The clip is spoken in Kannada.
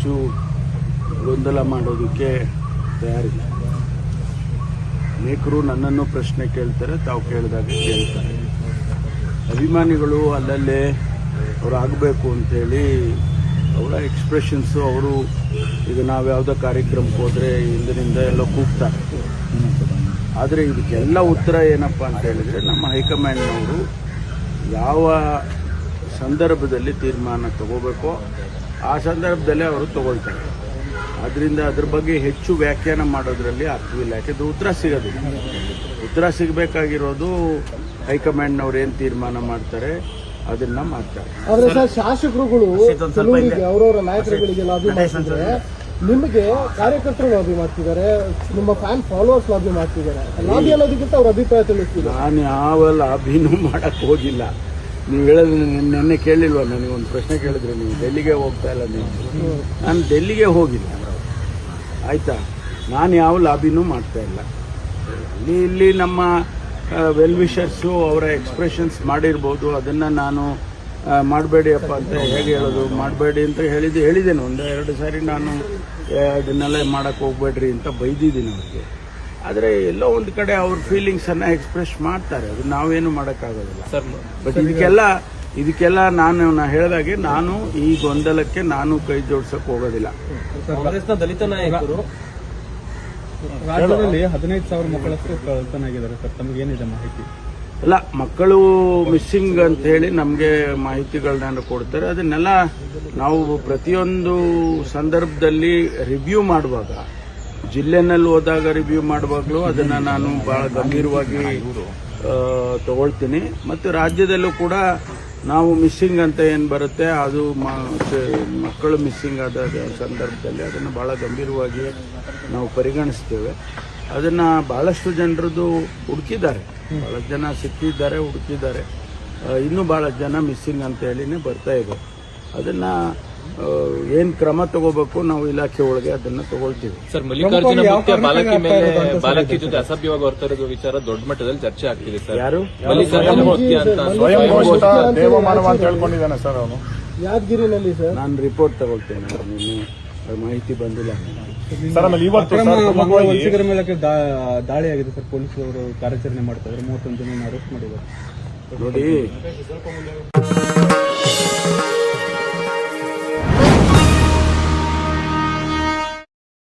ಹೆಚ್ಚು ಗೊಂದಲ ಮಾಡೋದಕ್ಕೆ ತಯಾರಿಲ್ಲ. ಅನೇಕರು ನನ್ನನ್ನು ಪ್ರಶ್ನೆ ಕೇಳ್ತಾರೆ, ತಾವು ಕೇಳಿದಾಗ ಕೇಳ್ತಾರೆ. ಅಭಿಮಾನಿಗಳು ಅಲ್ಲಲ್ಲೇ ಅವ್ರು ಆಗಬೇಕು ಅಂತೇಳಿ ಅವರ ಎಕ್ಸ್ಪ್ರೆಷನ್ಸು, ಅವರು ಈಗ ನಾವು ಯಾವುದೋ ಕಾರ್ಯಕ್ರಮಕ್ಕೆ ಹೋದರೆ ಹಿಂದಿನಿಂದ ಎಲ್ಲ ಕೂಗ್ತಾರೆ. ಆದರೆ ಇದಕ್ಕೆಲ್ಲ ಉತ್ತರ ಏನಪ್ಪ ಅಂತ ಹೇಳಿದರೆ, ನಮ್ಮ ಹೈಕಮಾಂಡ್ನವರು ಯಾವ ಸಂದರ್ಭದಲ್ಲಿ ತೀರ್ಮಾನ ತಗೋಬೇಕೋ ಆ ಸಂದರ್ಭದಲ್ಲೇ ಅವರು ತಗೊಳ್ತಾರೆ. ಆದ್ದರಿಂದ ಅದ್ರ ಬಗ್ಗೆ ಹೆಚ್ಚು ವ್ಯಾಖ್ಯಾನ ಮಾಡೋದ್ರಲ್ಲಿ ಅರ್ಥವಿಲ್ಲ. ಯಾಕೆಂದ್ರೆ ಉತ್ತರ ಸಿಗೋದಿಲ್ಲ. ಉತ್ತರ ಸಿಗಬೇಕಾಗಿರೋದು ಹೈಕಮಾಂಡ್ನವ್ರು ಏನು ತೀರ್ಮಾನ ಮಾಡ್ತಾರೆ ಅದನ್ನ ಮಾಡ್ತಾರೆ. ಆದ್ರೆ ಸರ್, ಶಾಸಕರುಗಳು ಅವರವರ ನಾಯಕರುಗಳಿಗೆ ಲಾಬಿ ಮಾಡ್ತಿದ್ದಾರೆ, ನಿಮಗೆ ಕಾರ್ಯಕರ್ತರು ಲಾಬಿ ಮಾಡ್ತಿದ್ದಾರೆ, ನಿಮ್ಮ ಫ್ಯಾನ್ ಫಾಲೋವರ್ಸ್ ಲಾಬಿ ಮಾಡ್ತಿದ್ದಾರೆ. ಲಾಬಿ ಅನ್ನೋದಕ್ಕಿಂತ ಅವ್ರ ಅಭಿಪ್ರಾಯ ತಿಳಿಸ್ತಿದ್ದಾರೆ. ನಾನು ಯಾವ ಲಾಬಿನೂ ಮಾಡಕ್ ಹೋಗಿಲ್ಲ. ನೀವು ಹೇಳೋದು ನೆನ್ನೆ ಕೇಳಿಲ್ವ? ನನಗೊಂದು ಪ್ರಶ್ನೆ ಕೇಳಿದ್ರೆ, ನೀವು ಡೆಲ್ಲಿಗೆ ಹೋಗ್ತಾ ಇಲ್ಲ ನೀವು? ನಾನು ಡೆಲ್ಲಿಗೆ ಹೋಗಿಲ್ಲ, ಆಯ್ತಾ. ನಾನು ಯಾವ ಲಾಬಿನೂ ಮಾಡ್ತಾ ಇಲ್ಲ. ಇಲ್ಲಿ ನಮ್ಮ ವೆಲ್ ವಿಷರ್ಸು ಅವರ ಎಕ್ಸ್ಪ್ರೆಷನ್ಸ್ ಮಾಡಿರ್ಬೋದು. ಅದನ್ನು ನಾನು ಮಾಡಬೇಡಿಯಪ್ಪ ಅಂತ ಹೇಗೆ ಹೇಳೋದು? ಮಾಡಬೇಡಿ ಅಂತ ಹೇಳಿದ್ದೇನೆ ಒಂದೆರಡು ಸಾರಿ. ನಾನು ಅದನ್ನೆಲ್ಲ ಮಾಡೋಕ್ಕೆ ಹೋಗ್ಬೇಡ್ರಿ ಅಂತ ಬೈದಿದ್ದೀನಿ ಅವ್ರಿಗೆ. ಆದರೆ ಎಲ್ಲೋ ಒಂದು ಕಡೆ ಅವ್ರ ಫೀಲಿಂಗ್ಸನ್ನು ಎಕ್ಸ್ಪ್ರೆಸ್ ಮಾಡ್ತಾರೆ, ಅದು ನಾವೇನು ಮಾಡೋಕ್ಕಾಗೋದಿಲ್ಲ. ಬಟ್ ಇದಕ್ಕೆಲ್ಲ ನಾನು ಹೇಳಿದಾಗೆ ನಾನು ಈ ಗೊಂದಲಕ್ಕೆ ನಾನು ಕೈ ಜೋಡಿಸೋಕೆ ಹೋಗೋದಿಲ್ಲ. ಕಾಂಗ್ರೆಸ್ನ ದಲಿತ ನಾಯಕರು ರಾಜ್ಯದಲ್ಲಿ 15,000 ಮಕ್ಕಳಷ್ಟು ಕಳ್ತನಾಗಿದ್ದಾರೆ ಸರ್, ತಮಗೇನಿದೆ ಮಾಹಿತಿ? ಅಲ್ಲ, ಮಕ್ಕಳು ಮಿಸ್ಸಿಂಗ್ ಅಂತ ಹೇಳಿ ನಮಗೆ ಮಾಹಿತಿಗಳನ್ನ ಕೊಡ್ತಾರೆ. ಅದನ್ನೆಲ್ಲ ನಾವು ಪ್ರತಿಯೊಂದು ಸಂದರ್ಭದಲ್ಲಿ ರಿವ್ಯೂ ಮಾಡುವಾಗ, ಜಿಲ್ಲೆನಲ್ಲಿ ಹೋದಾಗ ರಿವ್ಯೂ ಮಾಡುವಾಗಲೂ ಅದನ್ನು ನಾನು ಬಹಳ ಗಂಭೀರವಾಗಿ ತಗೊಳ್ತೀನಿ. ಮತ್ತು ರಾಜ್ಯದಲ್ಲೂ ಕೂಡ ನಾವು ಮಿಸ್ಸಿಂಗ್ ಅಂತ ಏನು ಬರುತ್ತೆ, ಅದು ಮಕ್ಕಳು ಮಿಸ್ಸಿಂಗ್ ಆದ ಸಂದರ್ಭದಲ್ಲಿ ಅದನ್ನು ಬಹಳ ಗಂಭೀರವಾಗಿ ನಾವು ಪರಿಗಣಿಸ್ತೇವೆ. ಅದನ್ನು ಬಹಳಷ್ಟು ಜನರದ್ದು ಹುಡುಕಿದ್ದಾರೆ, ಬಹಳಷ್ಟು ಜನ ಸಿಕ್ಕಿದ್ದಾರೆ, ಹುಡುಕಿದ್ದಾರೆ. ಇನ್ನೂ ಬಹಳಷ್ಟು ಜನ ಮಿಸ್ಸಿಂಗ್ ಅಂತ ಹೇಳಿನೇ ಬರ್ತಾ ಇದೆ. ಅದನ್ನು ಏನು ಕ್ರಮ ತಗೋಬೇಕು ನಾವು ಇಲಾಖೆ ಒಳಗೆ ಅದನ್ನು ತಗೊಳ್ತೀವಿ. ಸರ್, ಮಲ್ಲಿಕಾರ್ಜುನ ಮುಖ್ಯ ಬಾಲಕಿ ಜೊತೆ ಅಸಭ್ಯವಾಗಿ ಹೊರತಿರೋ ವಿಚಾರ ದೊಡ್ಡ ಮಟ್ಟದಲ್ಲಿ ಚರ್ಚೆ ಆಗ್ತಿದೆ ಸರ್. ಯಾರು? ಮಲ್ಲಿಕಾರ್ಜುನ ಮುಖ್ಯ ಅಂತ ದೇವಮಾನವ ಅಂತ ಹೇಳ್ಕೊಂಡಿದ್ದಾನೆ ಸರ್ ಅವನು ಯಾದಗಿರಿನಲ್ಲಿ. ಸರ್, ನಾನು ರಿಪೋರ್ಟ್ ತಗೊಳ್ತೇನೆ, ನಿನ್ನೆ ಮಾಹಿತಿ ಬಂದಿಲ್ಲ ಸರ್. ಆಮೇಲೆ ಇವತ್ತು ವಲಸಿಗರ ಮೇಲೆ ದಾಳಿ ಆಗಿದೆ ಸರ್, ಪೊಲೀಸರು ಕಾರ್ಯಾಚರಣೆ ಮಾಡ್ತಾ ಇದ್ದಾರೆ, 31 ಜನ ಅರೆಸ್ಟ್ ಮಾಡಿದ್ದಾರೆ ನೋಡಿ.